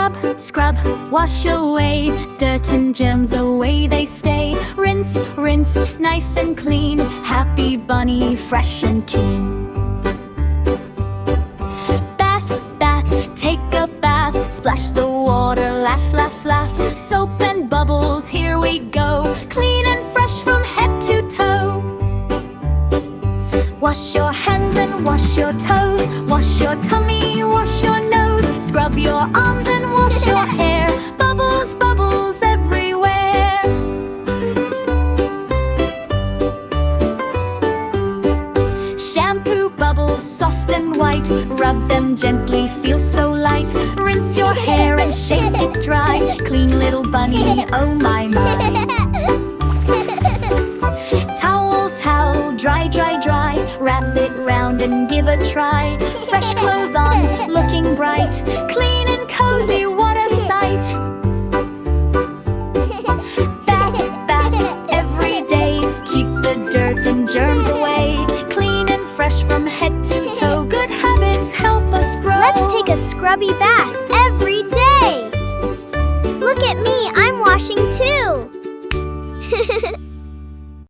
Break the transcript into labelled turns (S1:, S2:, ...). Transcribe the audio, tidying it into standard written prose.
S1: Scrub, scrub, wash away. Dirt and germs away they stay. Rinse, rinse, nice and clean. Happy bunny, fresh and keen. Bath, bath, take a bath. Splash the water, laugh, laugh, laugh. Soap and bubbles, here we go. Clean and fresh from head to toe. Wash your hands and wash your toes. Wash your tummy, wash your nose. Scrub your arms and wash your hair. Bubbles, bubbles everywhere. Shampoo bubbles soft and white. Rub them gently, feel so light. Rinse your hair and shake it dry. Clean little bunny, oh my my. Towel, towel, dry, dry, dry. Wrap it round and give a try. Fresh clothes on, looking bright. Clean and cozy, what a sight. Bath, bath, every day. Keep the dirt and germs away. Clean and fresh from head to toe. Good habits help us grow.
S2: Let's take a scrubby bath.